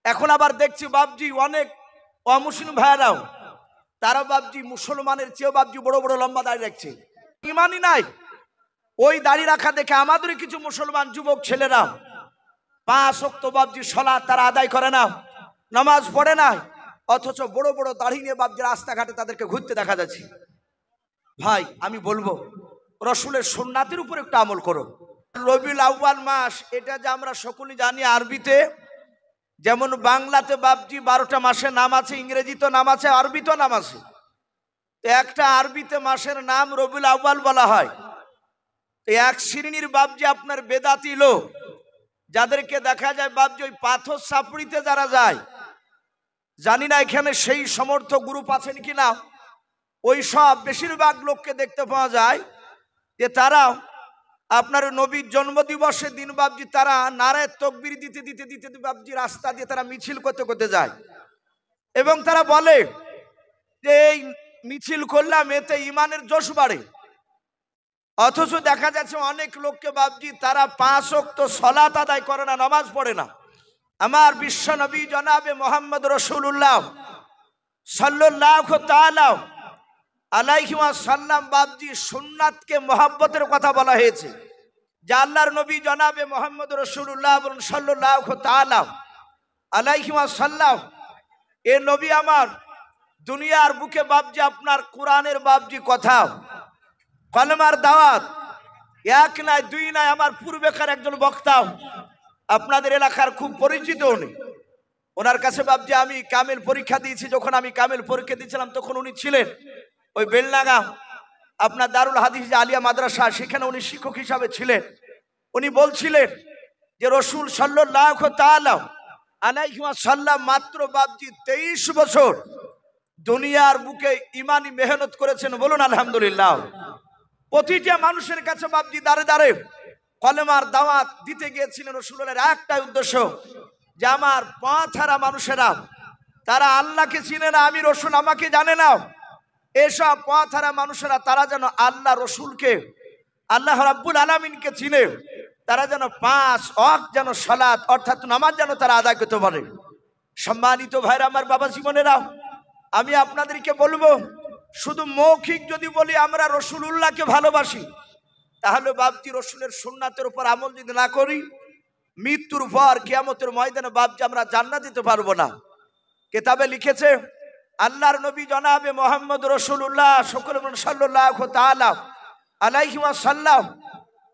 এখন আবার দেখছি বাবজি অনেক অমুসলিম ভাইরাও তারা বাবজি মুসলমানের চেয়েও বাবজি বড় বড় লম্বা দাড়ি রাখছে, ইমানই নাই। ওই দাড়ি রাখা দেখে আমাদের কিছু মুসলমান যুবক ছেলেরা 5 ওয়াক্ত বাবজি সালাত তারা আদায় করে না, নামাজ পড়ে না, অথচ বড় বড় দাড়ি নিয়ে বাবজি রাস্তাঘাটে তাদেরকে ঘুরতে দেখা যাচ্ছে। ভাই আমি বলবো রসুলের সুন্নাতের উপর একটু আমল করো। রবিউল আউয়াল মাস, এটা যে আমরা সকলেই জানি আরবিতে, যেমন বাংলাতে বাবজি 12টা মাসের নাম আছে, ইংরেজিতে নাম আছে, আরবিতে নাম আছে। একটা আরবিতে মাসের নাম রবিউল আউয়াল বলা হয়। এক শ্রেণীর বাবজি আপনার বেদাতি লোক, যাদেরকে দেখা যায় বাবজি ওই পাথর সাপুড়িতে যারা যায়, জানি না এখানে সেই সমর্থ গ্রুপ আছেন কিনা, ওই সব বেশিরভাগ লোককে দেখতে পাওয়া যায় যে তারা আপনার নবীর জন্মদিবসের দিন বাবজি তারা নারায়ে তাকবীর দিতে দিতে দিতে বাবজি রাস্তা দিয়ে তারা মিছিল করতে করতে যায়, এবং তারা বলে যে এই মিছিল করলাম এতে ইমানের জোশ বাড়ে। অথচ দেখা যাচ্ছে অনেক লোককে বাবজি তারা 5 ওয়াক্ত সালাত আদায় করে না, নামাজ পড়ে না। আমার বিশ্ব নবী জনাবে মোহাম্মদ রাসূলুল্লাহ সাল্লাল্লাহু তাআলা আলাইহি ওয়াসাল্লাম বাবজি সুন্নাতকে মহব্বতের কথা বলা হয়েছে, যে আল্লাহর নবী জনাবে মোহাম্মদ রাসূলুল্লাহ সাল্লাল্লাহু তাআলা আলাইহি ওয়াসাল্লাম এ নবী আমার দুনিয়ার বুকে বাবজি আপনার কোরআনের বাবজি কথা, কলমার দাওয়াত, এক নাই দুই নাই, আমার পূর্বেকার একজন বক্তা আপনাদের এলাকার খুব পরিচিত উনি, ওনার কাছে বাবজি আমি কামিল পরীক্ষা দিয়েছি। যখন আমি কামিল পরীক্ষা দিয়েছিলাম তখন উনি ছিলেন ওই বেলনাগা আপনার দারুল হাদিস আলিয়া মাদ্রাসা, সেখানে উনি শিক্ষক হিসাবে ছিলেন। উনি বলছিলেন যে রসুল সাল্লাল্লাহু তাআলা আলাইহি ওয়াসাল্লাম মাত্র বাবজি 23 বছর দুনিয়ার বুকে ইমানি মেহনত করেছেন, বলুন আলহামদুলিল্লাহ। প্রতিটা মানুষের কাছে বাবজি দাঁড়ে দাঁড়ে কলেমার দাওয়াত দিতে গিয়েছিলেন। রসুলের একটাই উদ্দেশ্য, যে আমার পথ হারা মানুষেরা তারা আল্লাহকে চিনে না, আমি রসুল আমাকে জানে না, এসব পথ হারা মানুষেরা তারা যেন আল্লাহ রসুলকে, আল্লাহ রাব্বুল আলামিনকে চিনে, তারা যেন 5 ওয়াক্ত যেন সালাত অর্থাৎ নামাজ যেন তারা আদায় করতে পারে। সম্মানিত ভাইরা আমার, বাবা জীবনেরা, আমি আপনাদেরকে বলবো শুধু মৌখিক যদি বলি আমরা রসুলুল্লাহকে ভালোবাসি, তাহলে বাবজি রসুলের সুন্নাতের উপর আমল যদি না করি, মৃত্যুর পর কিয়ামতের ময়দানে বাবজি আমরা জান্নাত দিতে পারবো না। কিতাবে লিখেছে আল্লাহর নবী জনাবে মোহাম্মদ রাসূলুল্লাহ সাল্লাল্লাহু তাআলা আলাইহি ওয়াসাল্লাম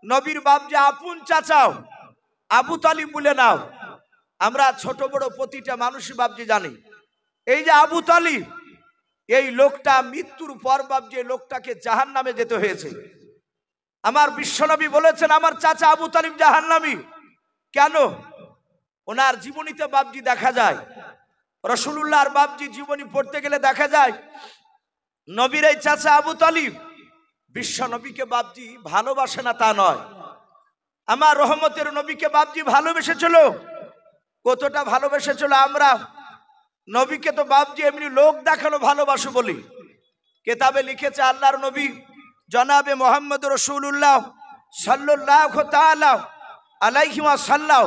নবীর বাবজি আপন চাচাও আবু তালিব বলে নাও। আমরা ছোট বড় প্রতিটা মানুষই বাবজি জানি, এই যে আবু তালিব, এই লোকটা মৃত্যুর পর বাবজি লোকটাকে জাহান্নামে যেতে হয়েছে। আমার বিশ্বনবী বলেছেন আমার চাচা আবু তালিব জাহান্নামী। কেন? ওনার জীবনীতে বাবজি দেখা যায়, রাসূলুল্লাহর বাবজি জীবনী পড়তে গেলে দেখা যায় নবীর এই চাচা আবু তালিব বিশ্ব নবীকে বাবজি ভালোবাসে না তা নয়, আমার রহমতের নবীকে বাবজি ভালোবেসেছিল। কতটা ভালোবেসেছিল, আমরা নবীকে তো বাবজি এমনি লোক দেখানো ভালোবাসো বলি। কিতাবে লিখেছে আল্লাহর নবী জনাবে মোহাম্মদ রাসূলুল্লাহ সাল্লাল্লাহু তাআলা আলাইহি ওয়াসাল্লাম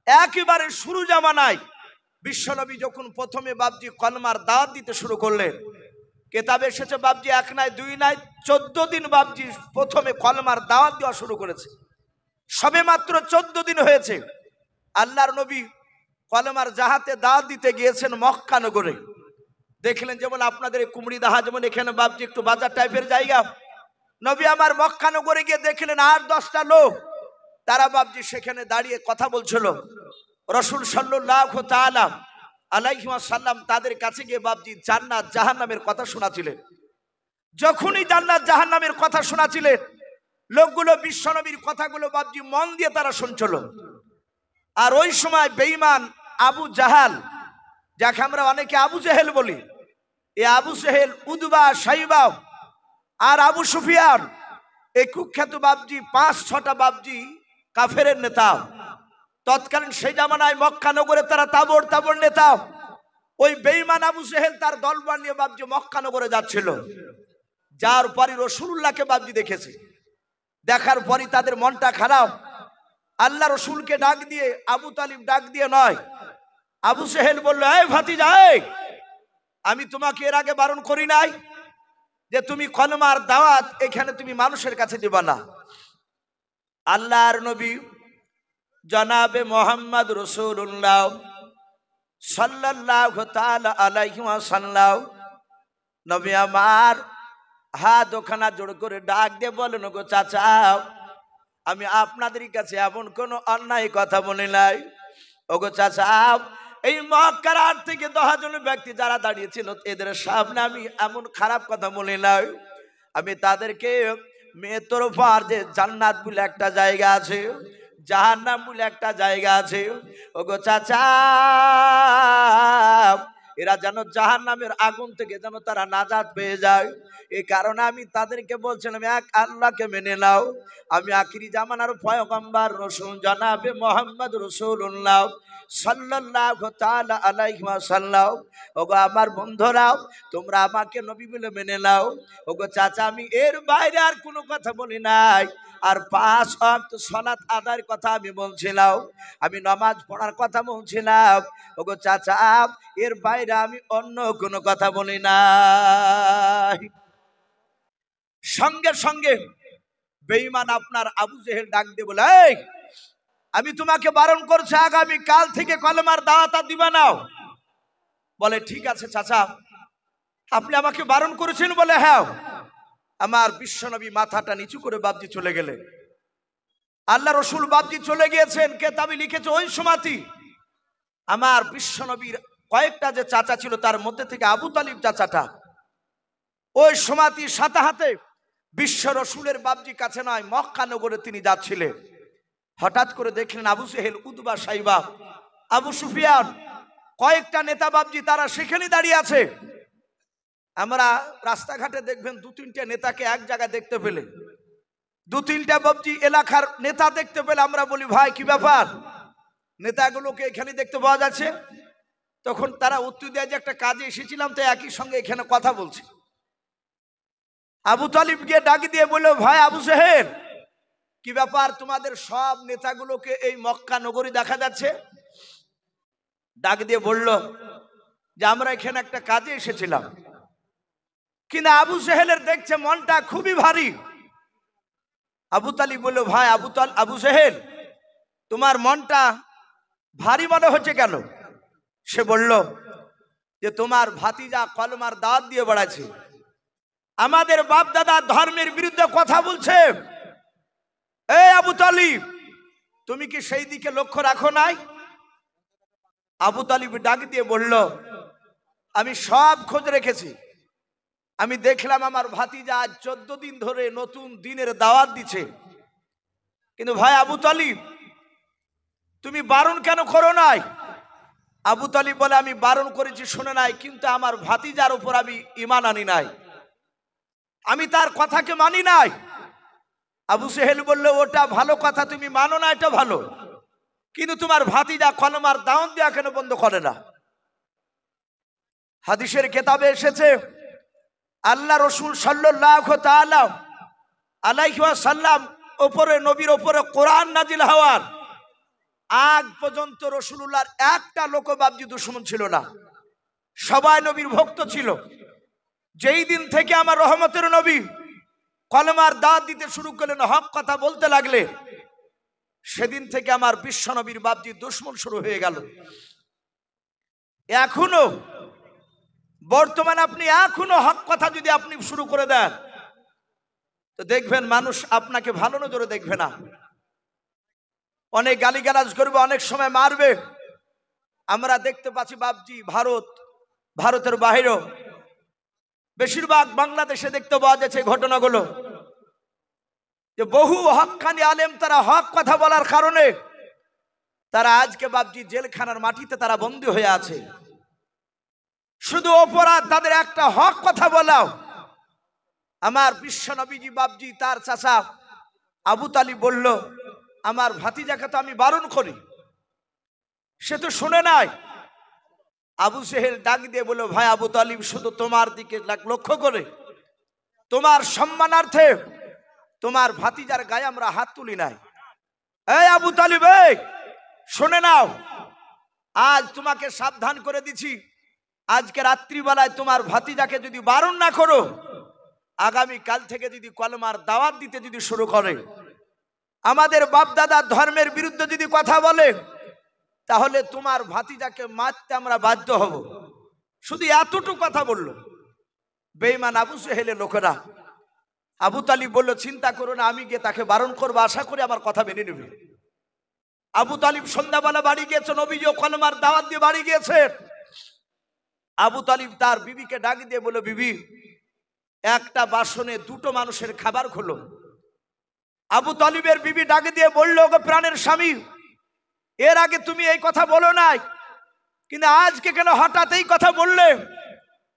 একেবারে শুরু জামানায় বিশ্বনবী যখন প্রথমে বাবজি কলমার দাওয়াত দিতে শুরু করলেন, কিতাবে এসেছে বাবজি 1 নাই 2 নাই 14 দিন বাবজি প্রথমে কলমার দাওয়াত দেওয়া শুরু করেছে। সবে মাত্র 14 দিন হয়েছে আল্লাহর নবী কলমার জাহাতে দাওয়াত দিতে গিয়েছেন মক্কা নগরে। দেখলেন যেমন আপনাদের কুমড়িদাহা, যেমন এখানে বাবজি একটু বাজার টাইপের জায়গা, নবী আমার মক্কা নগরে গিয়ে দেখলেন 8-10টা লোক তারা বাবজি সেখানে দাঁড়িয়ে কথা বলছিল। রসুল সাল্লাল্লাহু তাআলা আলাইহি ওয়াসাল্লাম তাদের কাছে গিয়ে বাবজি জান্নাত জাহান্নামের কথা শোনাছিলেন। যখনই জান্নাত জাহান্নামের কথা শোনাছিলেন, লোকগুলো বিশ্বনবীর কথাগুলো বাবজি মন দিয়ে তারা শুনছিল। আর ওই সময় বেঈমান আবু জাহাল, যাকে আমরা অনেকে আবু জেহেল বলি, এই আবু জেহেল, উদবা, সাইবা আর আবু সুফিয়ান, এই কুখ্যাত বাবজি 5-6টা বাবজি কাফেরের নেতা। তৎকালীন সেই জামানায় মক্কা নগরে তারা তাবড় তাবড় নেতা। ওই বেঈমান আবু জেহেল তার দলবল নিয়ে বাবজি মক্কা নগরে যাচ্ছিল। যার পরই রাসূলুল্লাহকে বাবজি দেখেছে, দেখার পরই তাদের মনটা খারাপ। আল্লাহ রসুলকে ডাক দিয়ে, আবু তালিব ডাক দিয়ে নয়, আবু সেহেল বলল, এই ভাতিজা, আমি তোমাকে এর আগে বারণ করি নাই যে তুমি কলমার দাওয়াত এখানে তুমি মানুষের কাছে দিবা না? আল্লাহর নবী জনাবে মোহাম্মদ রাসূলুল্লাহ সাল্লাল্লাহু তাআলা আলাইহি ওয়াসাল্লাম নবী আমার হাত ওখানা জোড় করে ডাক দিয়ে বলেন, গো চাচা, আমি আপনাদের কাছে এমন কোন অন্যায় কথা বলি নাই। ওগো চাচা, এই মক্কার 8 থেকে 10 জন ব্যক্তি যারা দাঁড়িয়েছিল এদের সামনে আমি এমন খারাপ কথা বলি নাই। আমি তাদেরকে মেতরফার যে জান্নাত বলে একটা জায়গা আছে, জাহান্নাম বলে একটা জায়গা আছে, ওগো চাচা, এরা যেন জাহান্নামের আগুন থেকে যেন তারা নাজাত পেয়ে যায়, এই কারণে আমি তাদেরকে বলছিলাম এক আল্লাহকে মেনে নাও। আমি আখিরি জামানার পয়গম্বর রাসূল জনাবে মুহাম্মদ রাসূলুল্লাহ সাল্লাল্লাহু তাআলা আলাইহি ওয়াসাল্লাম, ওগো আমার বন্ধুরাও, তোমরা আমাকে নবী বলে মেনে নাও। ওগো চাচা, আমি এর বাইরে আর কোনো কথা বলি নাই। আর 5 ওয়াক্ত সালাত আদায়ের কথা আমি বলছিলাম, আমি নামাজ পড়ার কথা বলছিলাম। ওগো চাচা, এর বাইরে আমি অন্য কোনো কথা বলি নাই। সঙ্গে সঙ্গে বেঈমান আপনার আবু জেহেল ডাক দিয়ে বলে, এই আমি তোমাকে বারণ করছি, আগামী কাল থেকে কলেমার দাওয়াত দিবা না। বলে, ঠিক আছে চাচা, আপনি আমাকে বারণ করেছেন বলে হ্যাঁ। আমার বিশ্বনবী মাথাটা নিচু করে বাবজি চলে গেলে, আল্লাহ রসুল বাবজি চলে গিয়েছেন, কেতাবে লিখেছে ওই সময়টি আমার বিশ্বনবীর কয়েকটা যে চাচা ছিল তার মধ্যে থেকে আবু তালিব চাচাটা ওই সময়টি সাথে হাতে বিশ্ব রসুলের বাবজি কাছে নয় মক্কা নগরে তিনি যাচ্ছিলেন। হঠাৎ করে দেখলেন আবু জেহেল, উতবা, সাইবা, আবু সুফিয়ান, কয়েকটা নেতা বাবজি তারা সেখানে দাঁড়িয়ে আছে। আমরা রাস্তাঘাটে দেখবেন 2-3টে নেতাকে এক জায়গায় দেখতে পেলে, 2-3টা বাবজি এলাকার নেতা দেখতে পেলে আমরা বলি, ভাই কি ব্যাপার, নেতাগুলোকে এখানে দেখতে পাওয়া যাচ্ছে? তখন তারা উত্তর দেয় যে একটা কাজে এসেছিলাম, তো একই সঙ্গে এখানে কথা বলছি। আবু তালিব গিয়ে ডাক দিয়ে বলল, ভাই আবু জেহেল, কি ব্যাপার, তোমাদের সব নেতাগুলোকে এই মক্কা নগরী দেখা যাচ্ছে? ডাক দিয়ে বলল যে আমরা এখানে একটা কাজে এসেছিলাম। কিন্তু আবু জেহেলের দেখছে মনটা খুবই ভারী। আবু তালিব বলল, ভাই আবু জেহেল, তোমার মনটা ভারী মনে হচ্ছে কেন? সে বলল যে তোমার ভাতিজা কলমার দাওয়াত দিয়ে বেড়াচ্ছে, আমাদের বাপ দাদা ধর্মের বিরুদ্ধে কথা বলছে। এই আবু তালিব, তুমি কি সেই দিকে লক্ষ্য রাখো নাই? আবু তালিব ডাক দিয়ে বলল, আমি সব খোঁজ রেখেছি, আমি দেখলাম আমার ভাতিজা আজ 14 দিন ধরে নতুন দিনের দাওয়াত দিচ্ছে। কিন্তু ভাই আবু তালিব, তুমি বারণ কেন করো নাই? আবু তালিব বলে, আমি বারণ করেছি শুনে নাই, কিন্তু আমার ভাতিজার উপর আমি ঈমান আনি নাই, আমি তার কথাকে মানি নাই। আবু জেহেল বলল, ওটা ভালো কথা, তুমি মানো না, এটা ভালো, কিন্তু তোমার ভাতিজা কলমার দাওয়াত দেওয়া কেন বন্ধ করে না? হাদিসের কিতাবে এসেছে আল্লাহ রসুল সাল্লাল্লাহু তাআলা আলাইহি ওয়াসাল্লাম উপরে, নবীর উপরে কোরআন নাজিল হওয়ার আগ পর্যন্ত রসুলুল্লাহর একটা লোক বাবজি দুশমন ছিল না, সবাই নবীর ভক্ত ছিল। যেই দিন থেকে আমার রহমতের নবী কলমার দাওয়াত দিতে শুরু করলেন, হক কথা বলতে লাগলে, সেদিন থেকে আমার বিশ্ব নবীর বাবজি দুশমন শুরু হয়ে গেল। এখনো বর্তমানে আপনি এখনো হক কথা যদি আপনি শুরু করে দেন, তো দেখবেন মানুষ আপনাকে ভালো নজরে দেখবে না, অনেক গালিগালাজ করবে, অনেক সময় মারবে। আমরা দেখতে পাচ্ছি বাবজি ভারতের বাইরেও, বেশিরভাগ বাংলাদেশে দেখতে পাওয়া যাচ্ছে ঘটনাগুলো, যে বহু হকখানি আলেম তারা হক কথা বলার কারণে তারা আজকে বাবজি জেলখানার মাটিতে তারা বন্দী হয়ে আছে। শুধু অপরাধ তাদের একটা হক কথা বলাও। আমার বিশ্ব নবীজি বাবজি তার চাচা আবু তালিব বলল, আমার ভাতিজাকে তো আমি বারণ করি, সে তো শুনে নাই। আবু জেহেল ডাক দিয়ে বলল, ভাই আবু তালিব, শুধু তোমার দিকে লক্ষ্য করে তোমার সম্মানার্থে তোমার ভাতিজার গায়ে আমরা হাত তুলি নাই। এই আবু তালিব, শুনে নাও, আজ তোমাকে সাবধান করে দিছি, আজকে রাত্রিবেলায় তোমার ভাতিজাকে যদি বারণ না করো, আগামী কাল থেকে যদি কলমার দাওয়াত দিতে যদি শুরু করে, আমাদের বাপদাদার ধর্মের বিরুদ্ধে যদি কথা বলে, তাহলে তোমার ভাতিজাকে মারতে আমরা বাধ্য হব। শুধু এতটুকু কথা বললো। বেঈমান আবু জেহেলের লোকেরা, আবু তালিব বলল, চিন্তা করো না, আমি গিয়ে তাকে বারণ করবো, আশা করি আমার কথা মেনে নেবে। আবু তালিব সন্ধ্যাবেলা বাড়ি গিয়েছে, নবীজিও কলমার দাওয়াত দিয়ে বাড়ি গিয়েছে। আবু তালিব তার বিবিকে ডাক দিয়ে বলল, বিবি, একটা বাসনে দুটো মানুষের খাবার খোলো। আবু তালিবের বিবি ডাক দিয়ে বলল, ওগো প্রাণের স্বামী, এর আগে তুমি এই কথা বলো নাই, কিন্তু আজকে কেন হঠাৎ এই কথা বললে?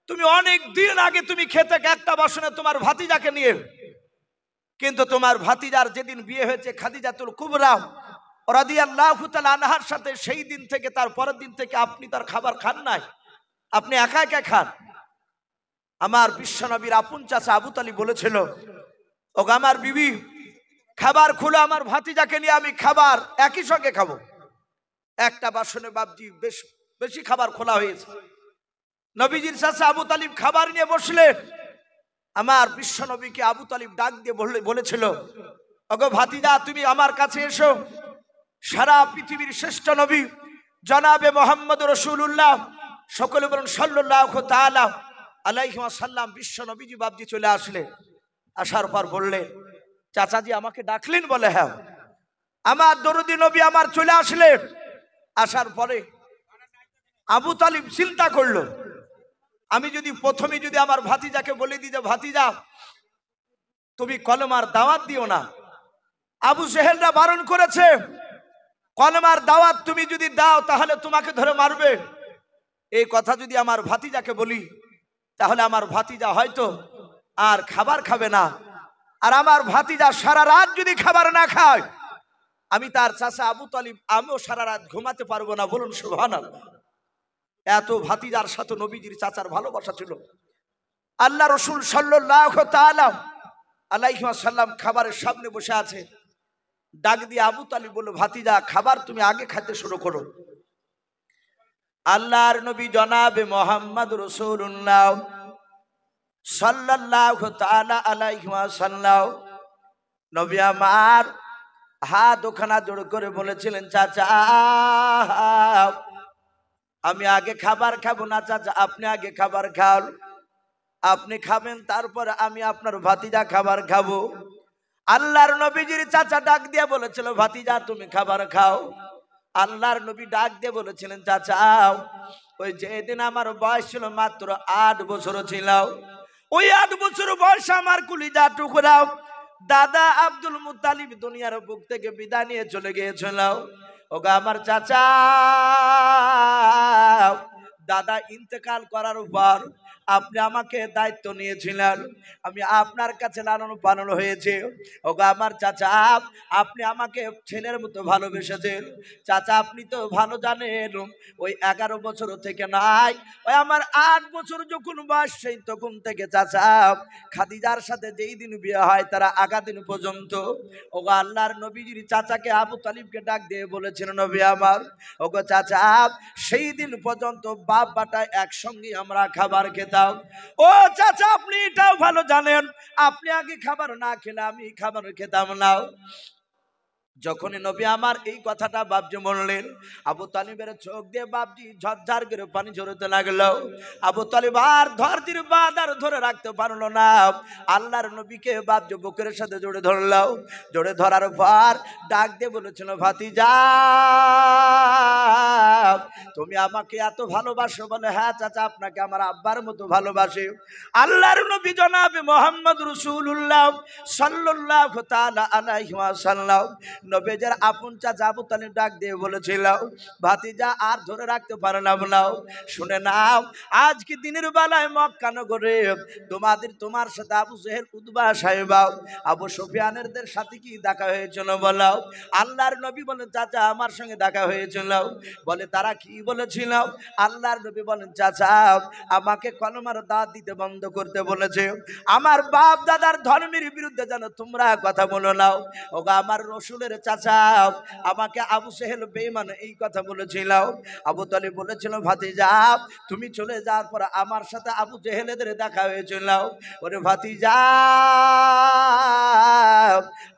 তুমি অনেক দিন আগে তুমি খেতে একটা বাসনে তোমার ভাতিজাকে নিয়ে, কিন্তু তোমার ভাতিজার যেদিন বিয়ে হয়েছে খাদিজাতুল কুবরা রাদিয়াল্লাহু তাআলা আনহার সাথে, সেই দিন থেকে তার পরের দিন থেকে আপনি তার খাবার খান নাই, আপনি একা একা খান। আমার বিশ্বনবীর আপন চাচা আবু তালিব বলেছিল, ওগো আমার বিবি, খাবার খুলে আমার ভাতিজাকে নিয়ে আমি খাবার একই সঙ্গে খাবো। একটা বাসনে বাপজি বেশ বেশি খাবার খোলা হয়েছে। নবীজির চাচা আবু তালিব খাবার নিয়ে বসলে, আমার বিশ্বনবীকে আবু তালিব ডাক দিয়ে বলেছিল, ওগো ভাতিজা, তুমি আমার কাছে এসো। সারা পৃথিবীর শ্রেষ্ঠ নবী জনাবে মোহাম্মদ রাসূলুল্লাহ, সকলে বলুন সাল্লাল্লাহু তাআলা আলাইহি ওয়াসাল্লাম, বিশ্ব নবীজি বাপজি চলে আসলে। আসার পর বললেন, চাচাজি আমাকে ডাকলেন? বলে, হ্যাঁ। আমার দরদি নবী আমার চলে আসলেন। আসার পরে আবু তালিব চিন্তা করলো, আমি যদি প্রথমে যদি আমার ভাতিজাকে বলে দিই যে, ভাতিজা তুমি কলমার দাওয়াত দিও না, আবু জেহেলরা বারণ করেছে, কলমার দাওয়াত তুমি যদি দাও তাহলে তোমাকে ধরে মারবে, এই কথা যদি আমার ভাতিজাকে বলি, তাহলে আমার ভাতিজা হয়তো আর খাবার খাবে না, আর আমার ভাতিজা সারা রাত যদি খাবার না খায়, আমি তার চাচা আবু তালিব আমিও সারা রাত ঘুমাতে পারবো না। বলুন সুবহানাল্লাহ। এত ভাতিজার সাথে নবীজির চাচার ভালোবাসা ছিল। আল্লাহ রসুল সাল্লাল্লাহু তাআলা আলাইহি ওয়াসাল্লাম খাবারের সামনে বসে আছে। ডাক দিয়ে আবু তালিব বলল, ভাতিজা খাবার তুমি আগে খেতে শুরু করো। আল্লাহর নবী জনাবে মোহাম্মদ রাসূলুল্লাহ সাল্লাল্লাহু তাআলা আলাইহি ওয়াসাল্লাম, নবী আমার হাত ওখানা জোড় করে বলেছিলেন, চাচা আমি আগে খাবার খাবো না, চাচা আপনি আগে খাবার খান, আপনি খাবেন তারপর আমি আপনার ভাতিজা খাবার খাবো। আল্লাহর নবীজির চাচা ডাক দিয়ে বলেছিল, ভাতিজা তুমি খাবার খাও। আল্লাহর নবী ডাক দিয়ে বলেছিলেন, চাচা ওই যেদিন আমার বয়স ছিল মাত্র 8 বছর ছিল, ওই 8 বছর বয়স আমার কলিজা টুকরা দাদা আব্দুল মুত্তালিব দুনিয়ার বুক থেকে বিদায় নিয়ে চলে গিয়েছিল। ওগো আমার চাচা, দাদা ইন্তেকাল করার পর আপনি আমাকে দায়িত্ব নিয়েছিলেন, আমি আপনার কাছে লালন পালন হয়েছে। ওগো আমার চাচা, আপনি আমাকে ছেলের মতো ভালোবেসেছেন। চাচা আপনি তো ভালো জানেন, ওই 11 বছর থেকে নাই, ওই আমার 8 বছর যখন বয়স, সেই তখন থেকে চাচা খাদিজার সাথে যেই দিন বিয়ে হয় তারা আগা দিন পর্যন্ত, ওগো আল্লাহর নবীজির চাচাকে আবু তালিবকে ডাক দিয়ে বলেছেন, নবী আমার, ওগো চাচা সেই দিন পর্যন্ত বাপ বাটা একসঙ্গে আমরা খাবার খেতাম। ও চাচা আপনি এটাও ভালো জানেন, আপনি আগে খাবার না খেলে আমি খাবার খেতাম না। যখনই নবী আমার এই কথাটা বাপজি বললেন, আবু তালিবের চোখ দিয়ে বাপজি ঝরঝর করে পানি ঝরতে লাগলো। আবু তালিব আর ধরতির বাদ আর ধরে রাখতে পারলো না, আল্লাহর নবীকে বাপজি বুকের সাথে জড়ে ধরলো। জড়ে ধরার পর ডাক দিয়ে বলেছিল, ভাতিজা তুমি আমাকে এত ভালোবাসো? বলে, হ্যাঁ চাচা আপনাকে আমার আব্বার মতো ভালোবাসি। আল্লাহর নবী জনাবে মোহাম্মদ রাসূলুল্লাহ সাল্লাল্লাহু তাআলা আলাইহি ওয়াসাল্লাম নবীজের আপন চাচা আবু তালিব ডাক দিয়ে বলেছিল, ভাতিজা আর ধরে রাখতে পারলাম না, শুনে নাও আজকে দিনের বেলায় মক্কা নগরে তোমার সাথে আবু জেহেল, উতবা, সাইবা, আবু সুফিয়ানের সাথে কি দেখা হয়েছিল বলো? আল্লাহর নবী বলেন, চাচা আমার সঙ্গে দেখা হয়েছিল। বলে, তারা কি বলেছিল? আল্লাহর নবী বলেন, চাচা আমাকে কলমার দাওয়াত দিতে বন্ধ করতে বলেছে, আমার বাপ দাদার ধর্মের বিরুদ্ধে যেন তোমরা কথা বলো না। ওগো আমার রসুলের রে চাচা, আমাকে আবু সেহেল বেঈমান এই কথা বলেছিল। আবু তালিব বলেছিল, ভাতিজা তুমি চলে যাওয়ার পর আমার সাথে আবু জেহেলেদের দেখা হয়েছিল। ওরে ভাতিজা,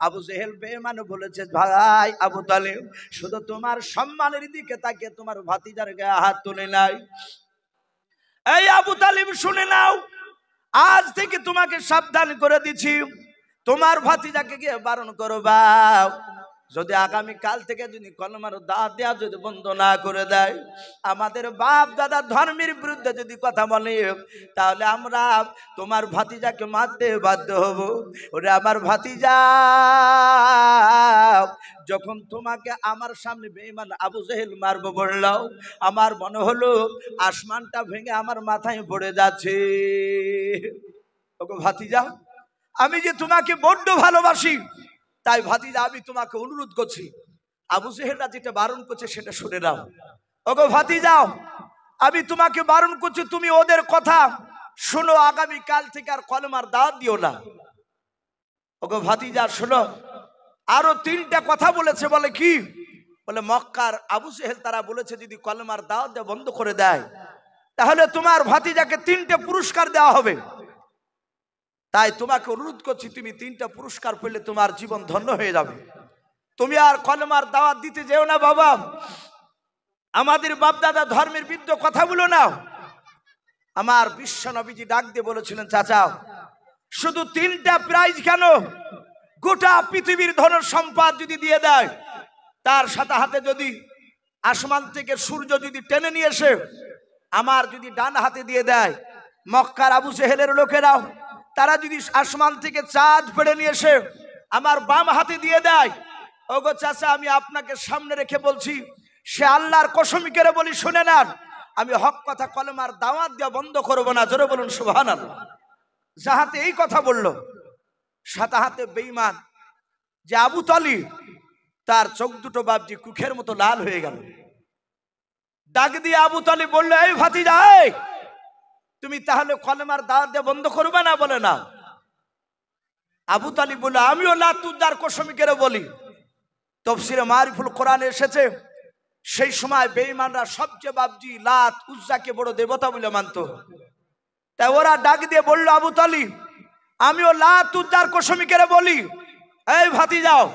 আবু জেহেল বেঈমান বলেছে, ভাই আবু তালিব শুধু তোমার সম্মানের দিকে তাকিয়ে তোমার ভাতিজার গায়ে হাত তুলে নাই। এই আবু তালিব শুনে নাও, আজ থেকে তোমাকে সাবধান করে দিচ্ছি, তোমার ভাতিজাকে গিয়ে বারণ করবা, যদি আগামী কাল থেকে যদি কলমার দাওয়াত দেয়া যদি বন্ধ না করে দেয়, আমাদের বাপ দাদা ধর্মের বিরুদ্ধে যদি কথা বলে, তাহলে আমরা তোমার ভাতিজাকে মারতে বাধ্য হব। ওরে আমার ভাতিজা, যখন তোমাকে আমার সামনে বেঈমান আবু জেহেল মারবো বললাম, আমার মনে হলো আসমানটা ভেঙে আমার মাথায় পড়ে যাচ্ছে। ওগো ভাতিজা, আমি যে তোমাকে বড্ড ভালোবাসি, তাই ভাতিজা আমি তোমাকে অনুরোধ করছি, আবু জেহেলরা যেটা বারণ করছে সেটা শুনে নাও। ওগো ভাতিজা, আমি তোমাকে বারণ করছি, তুমি ওদের কথা শোনো, আগামী কাল থেকে আর কলমার দাওয়াত দিও না। ওগো ভাতিজা শোনো, আরো 3টা কথা বলেছে। বলে কি? বলে মক্কার আবু জেহেল তারা বলেছে যদি কলমার দাওয়াত দেওয়া বন্ধ করে দেয়, তাহলে তোমার ভাতিজাকে 3টে পুরস্কার দেওয়া হবে। তাই তোমাকে অনুরোধ করছি, তুমি 3টা পুরস্কার পেলে তোমার জীবন ধন্য হয়ে যাবে। তুমি আর কলমার দাওয়াত দিতে যেও না বাবা, আমাদের বাপদাদা ধর্মের বিরুদ্ধে কথা বলো না। আমার বিশ্ব নবীজি ডাক দিয়ে বলেছিলেন, চাচা শুধু 3টা প্রাইজ কেন, গোটা পৃথিবীর ধন সম্পদ যদি দিয়ে দেয়, তার সাথে হাতে যদি আসমান থেকে সূর্য যদি টেনে নিয়ে এসে আমার যদি ডান হাতে দিয়ে দেয়, মক্কার আবু জেহেলের লোকেরাও তারা যদি আসমান থেকে চাঁদ পেড়ে নিয়ে এসে আমার বাম হাতে দিয়ে দেয়, ওগো চাচা আমি আপনাকে সামনে রেখে বলছি, সে আল্লাহর কসম করে বলি শুনে নেন, আমি হক কথা কলমার দাওয়াত দেওয়া বন্ধ করবো না। জোরে বলুন সুবহানাল্লাহ। যাহাতে এই কথা বলল, সাথে হাতে বেঈমান যে আবু তালিব, তার চোখ দুটো বাপজি কুখের মতো লাল হয়ে গেল। ডাক দিয়ে আবু তালিব বলল, এই ভাতিজা, তুমি তাহলে কলমার দাওয়াত দেওয়া বন্ধ করবে না? বলে না। আবু তালিব বলল, আমিও লাতুজ্জার কসম করে বলি, তাফসীরে মারিফুল কোরআনে এসেছে সেই সময় বেঈমানরা সবচেয়ে বাপজি লাত উজ্জাকে বড় দেবতা বলে মানত। তাই ওরা ডাক দিয়ে বলল, আবু তালিব আমিও লাতুজ্জার কসম করে বলি, এই ভাতিজাও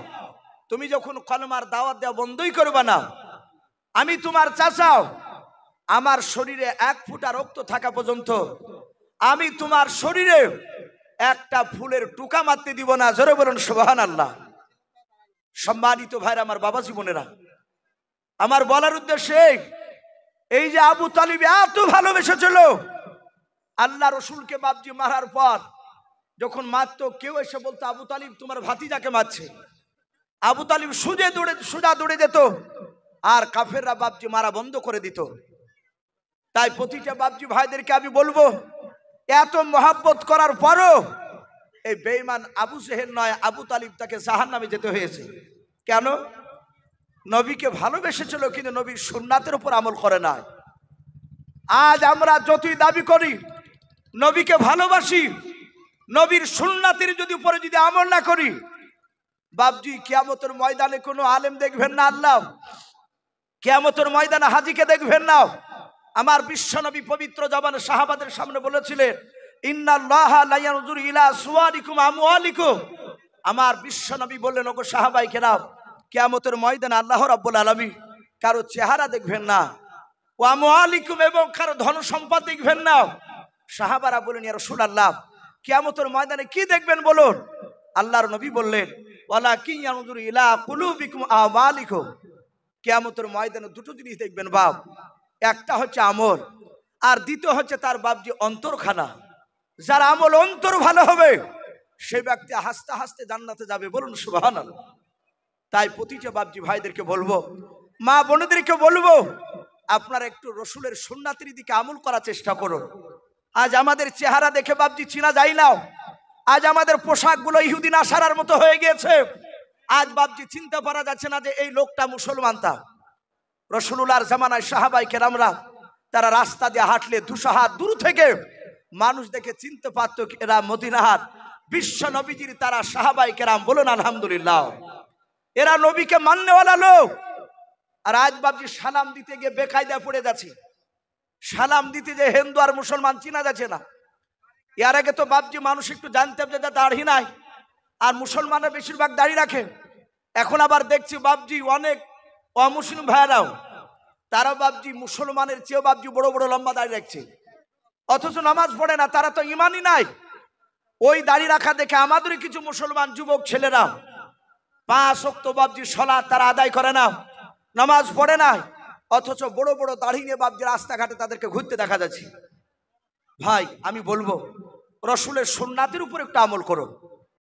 তুমি যখন কলমার দাওয়াত দেওয়া বন্ধই করবে না, আমি তোমার চাচাও, আমার শরীরে 1 ফোঁটা রক্ত থাকা পর্যন্ত আমি তোমার শরীরে একটা ফুলের টুকা মারতে দিব না। জোরে বলুন সুবহানাল্লাহ। সম্মানিত ভাইরা, আমার বাবা জীবনেরা, আমার বলার উদ্দেশ্যে এই যে আবু তালিব এত ভালোবেসেছিল আল্লাহ রসুলকে বাপজি মারার পর, যখন মারতো কেউ এসে বলতো আবু তালিব তোমার ভাতিজাকে মারছে, আবু তালিব সোজা দৌড়ে যেত আর কাফেররা বাপজি মারা বন্ধ করে দিত। তাই প্রতিটা বাপজি ভাইদেরকে আমি বলবো, এত মহাব্বত করার পরও এই বেঈমান আবু জেহেল নয়, আবু তালিব তাকে জাহান্নামে যেতে হয়েছে। কেন? নবীকে ভালোবেসেছিল কিন্তু নবীর সুন্নাতের উপর আমল করে না। আজ আমরা যতই দাবি করি নবীকে ভালোবাসি, নবীর সুন্নাতের যদি উপরে যদি আমল না করি, বাপজি কিয়ামতের ময়দানে কোনো আলেম দেখবেন না, আল্লাহ কিয়ামতের ময়দানে হাজীকে দেখবেন না। আমার বিশ্ব নবী পবিত্র জবানে সাহাবাদের সামনে বলেছিলেন, ইন্নাল্লাহা লা ইয়ানজুরু ইলা সুওয়ারিকুম আমওয়ালিকুম। আমার বিশ্ব নবী বললেন, ওগো সাহাবায়ে কেরাম, কিয়ামতের ময়দানে আল্লাহ রাব্বুল আলামিন কারো চেহারা দেখবেন না, ওয়া আমওয়ালিকুম, এবং কারো ধন সম্পদ দেখবেন না। সাহাবারা বলেন, ইয়া রাসূলুল্লাহ কিয়ামতের ময়দানে কি দেখবেন বলুন? আল্লাহর নবী বললেন, ওয়ালাকিন ইয়ানজুরু ইলা কুলুবিকুম আমালিকুম। কিয়ামতের ময়দানে দুটো জিনিস দেখবেন বাপ, একটা হচ্ছে আমল, আর দ্বিতীয় হচ্ছে তার বাপজি অন্তরখানা। যার আমল অন্তর ভালো হবে সেই ব্যক্তি হাসতে হাসতে জান্নাতে যাবে। বলুন সুবহানাল্লাহ। তাই প্রতিটা বাপজি ভাইদেরকে বলবো, মা বোনদেরকে বলবো, আপনারা একটু রসুলের সুন্নাতের দিকে আমল করার চেষ্টা করুন। আজ আমাদের চেহারা দেখে বাপজি চিনা যায় না, আজ আমাদের পোশাকগুলো ইহুদি নাসারার মতো হয়ে গিয়েছে। আজ বাপজি চিনতে পারা যাচ্ছে না যে এই লোকটা মুসলমান। তা রাসূলুল্লাহর জামানায় সাহাবায়ে কেরামরা তারা রাস্তা দিয়ে হাঁটলে 200 হাত দূর থেকে মানুষ দেখে চিনতে পারত এরা মদিনার বিশ্ব নবীজির তারা সাহাবায়ে কেরাম। বলুন আলহামদুলিল্লাহ। এরা নবীকে মাননেওয়ালা লোক। আর আজ বাবজি সালাম দিতে গিয়ে বেকায়দায় পড়ে যাচ্ছে। সালাম দিতে যে হিন্দু আর মুসলমান চিনা যাচ্ছে না। এর আগে তো বাবজি মানুষ একটু জানতে যে দাড়ি নাই, আর মুসলমানরা বেশিরভাগ দাড়ি রাখে। এখন আবার দেখছি বাবজি অনেক অমুসলিম ভাইরাও, তারা বাবজি মুসলমানের চেয়েও বাবজি বড় বড় লম্বা দাড়ি রাখছে, অথচ নামাজ পড়ে না। তারা তো ইমানই নাই। ওই দাড়ি রাখা দেখে আমাদেরই কিছু মুসলমান যুবক ছেলেরা 5 ওয়াক্ত বাবজি সালাত তারা আদায় করে না, নামাজ পড়ে না, অথচ বড় বড় দাড়ি নিয়ে বাবজি রাস্তাঘাটে তাদেরকে ঘুরতে দেখা যাচ্ছে। ভাই আমি বলবো রসুলের সুন্নাতের উপর একটু আমল করো।